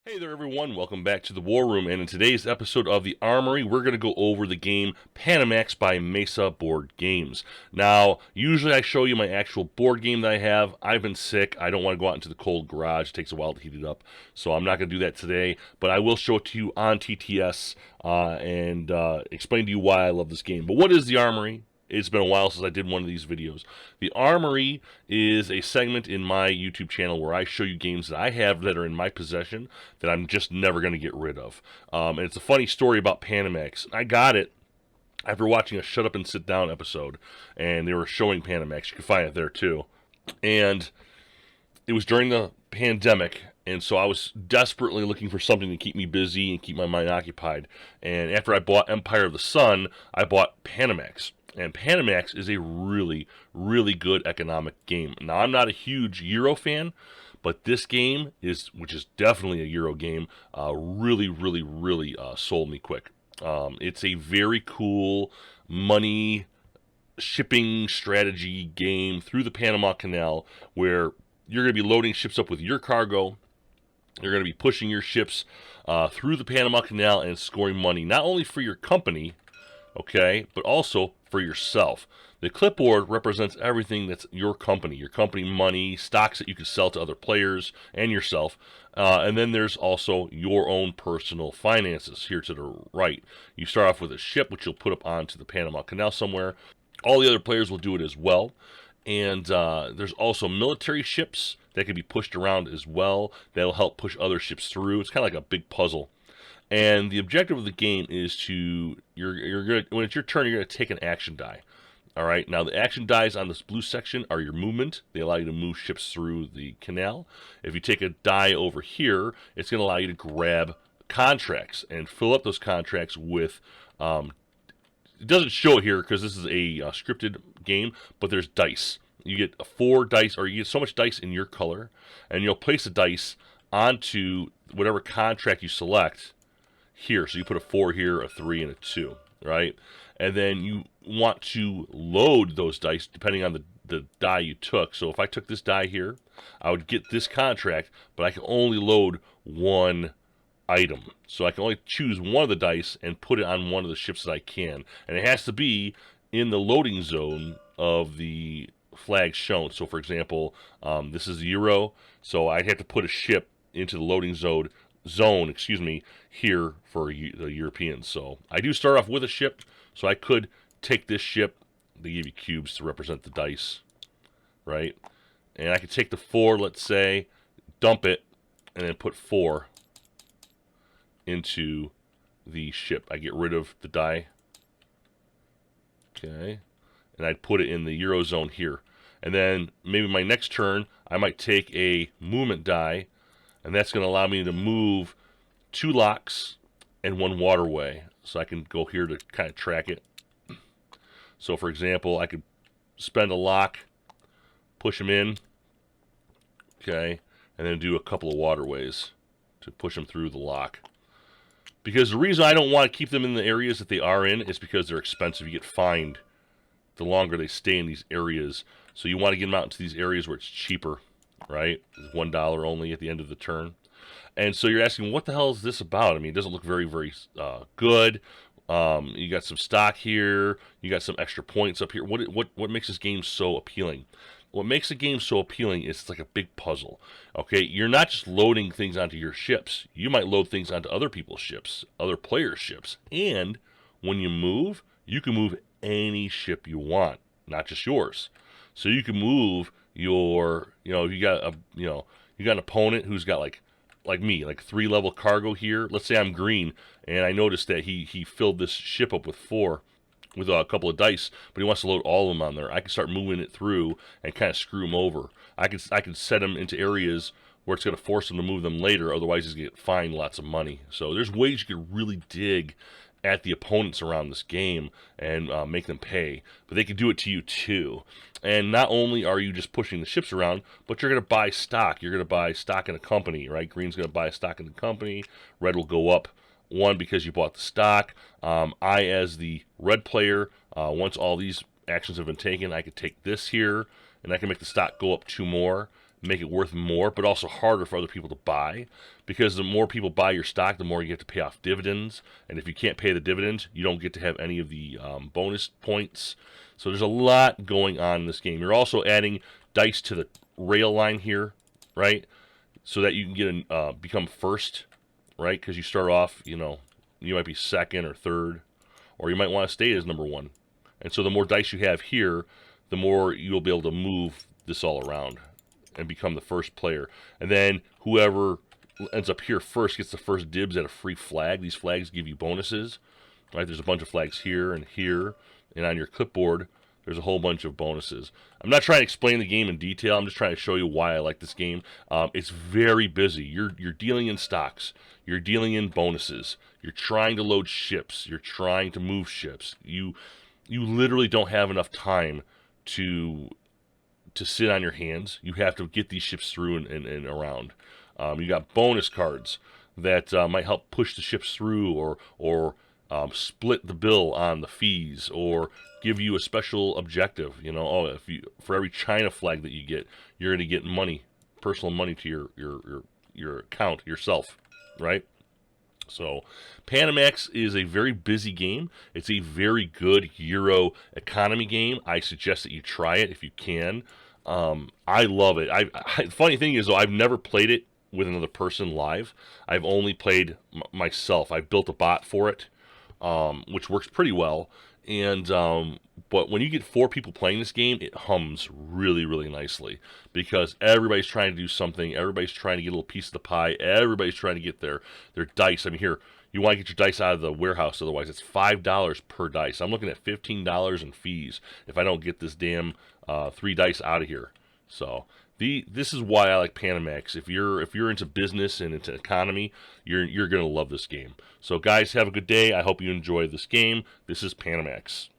Hey there everyone, welcome back to the War Room, and in today's episode of the Armory, we're going to go over the game Panamax by Mesaboardgames. Now, usually I show you my actual board game that I have. I've been sick, I don't want to go out into the cold garage, it takes a while to heat it up, so I'm not going to do that today, but I will show it to you on TTS and explain to you why I love this game. But what is the Armory? It's been a while since I did one of these videos. The Armory is a segment in my YouTube channel where I show you games that I have that are in my possession that I'm just never going to get rid of. And it's a funny story about Panamax. I got it after watching a Shut Up and Sit Down episode, and they were showing Panamax. You can find it there too. And it was during the pandemic, and so I was desperately looking for something to keep me busy and keep my mind occupied. And after I bought Empire of the Sun, I bought Panamax. And Panamax is a really, really good economic game. Now, I'm not a huge Euro fan, but this game is, which is definitely a Euro game, really sold me quick. It's a very cool money shipping strategy game through the Panama Canal where you're going to be loading ships up with your cargo. You're going to be pushing your ships through the Panama Canal and scoring money, not only for your company, okay, but also for yourself. The clipboard represents everything that's your company money, stocks that you can sell to other players and yourself, and then there's also your own personal finances here to the right. You start off with a ship, which you'll put up onto the Panama Canal somewhere. All the other players will do it as well, and there's also military ships that can be pushed around as well. That'll help push other ships through. It's kind of like a big puzzle. And the objective of the game is to when it's your turn, you're gonna take an action die. All right. Now the action dies on this blue section are your movement. They allow you to move ships through the canal. If you take a die over here, it's gonna allow you to grab contracts and fill up those contracts with. It doesn't show it here because this is a scripted game, but there's dice. You get 4 dice, or you get so much dice in your color, and you'll place a dice onto whatever contract you select here. So you put a 4 here, a 3, and a 2, right? And then you want to load those dice depending on the die you took. So if I took this die here, I would get this contract, but I can only load one item. So I can only choose one of the dice and put it on one of the ships that I can. And it has to be in the loading zone of the flag shown. So for example, this is Euro, so I'd have to put a ship into the loading zone, here for the Europeans. So I do start off with a ship, so I could take this ship. They give you cubes to represent the dice, right? And I could take the 4, let's say, dump it, and then put 4 into the ship. I get rid of the die, okay, and I'd put it in the Eurozone here. And then maybe my next turn, I might take a movement die, and that's going to allow me to move 2 locks and 1 waterway. So I can go here to kind of track it. So for example, I could spend a lock, push them in, okay, and then do a couple of waterways to push them through the lock. Because the reason I don't want to keep them in the areas that they are in is because they're expensive. You get fined the longer they stay in these areas. So you want to get them out into these areas where it's cheaper, right? It's $1 only at the end of the turn. And so you're asking, what the hell is this about? I mean, it doesn't look very good. You got some stock here. You got some extra points up here. What makes this game so appealing? What makes the game so appealing is it's like a big puzzle. Okay, you're not just loading things onto your ships. You might load things onto other people's ships, other players' ships. And when you move, you can move any ship you want, not just yours. So you can move your, if you got an opponent who's got like me, like 3-level cargo here. Let's say I'm green, and I noticed that he filled this ship up with 4, with a couple of dice, but he wants to load all of them on there. I can start moving it through and kind of screw him over. I can set him into areas where it's going to force him to move them later. Otherwise, he's going to get fined lots of money. So there's ways you can really dig at the opponents around this game and make them pay, but they can do it to you too. And not only are you just pushing the ships around, but you're going to buy stock. You're going to buy stock in a company, right? Green's going to buy a stock in the company. Red will go up 1 because you bought the stock. I, as the red player, once all these actions have been taken, I could take this here, and I can make the stock go up 2 more. make it worth more, but also harder for other people to buy, because the more people buy your stock, the more you get to pay off dividends, and if you can't pay the dividends, you don't get to have any of the bonus points. So there's a lot going on in this game. You're also adding dice to the rail line here, right? So that you can get become first, right? Because you start off, you know, you might be second or third, or you might want to stay as number one. And so the more dice you have here, the more you'll be able to move this all around and become the first player. And then whoever ends up here first gets the first dibs at a free flag. These flags give you bonuses, right? There's a bunch of flags here, and on your clipboard, there's a whole bunch of bonuses. I'm not trying to explain the game in detail. I'm just trying to show you why I like this game. It's very busy. You're dealing in stocks. You're dealing in bonuses. You're trying to load ships. You're trying to move ships. You literally don't have enough time to sit on your hands. You have to get these ships through and around. You got bonus cards that might help push the ships through, or split the bill on the fees, or give you a special objective. You know, oh, for every China flag that you get, you're going to get money, personal money to your account yourself, right? So Panamax is a very busy game. It's a very good Euro economy game. I suggest that you try it if you can. I love it. Funny thing is, though, I've never played it with another person live. I've only played myself. I built a bot for it, which works pretty well. And but when you get 4 people playing this game, it hums really, really nicely, because everybody's trying to do something. Everybody's trying to get a little piece of the pie. Everybody's trying to get their dice. I mean, here, you want to get your dice out of the warehouse, otherwise it's $5 per dice. I'm looking at $15 in fees if I don't get this damn 3 dice out of here. So this is why I like Panamax. If you're into business and into economy, you're gonna love this game. So guys, have a good day. I hope you enjoy this game. This is Panamax.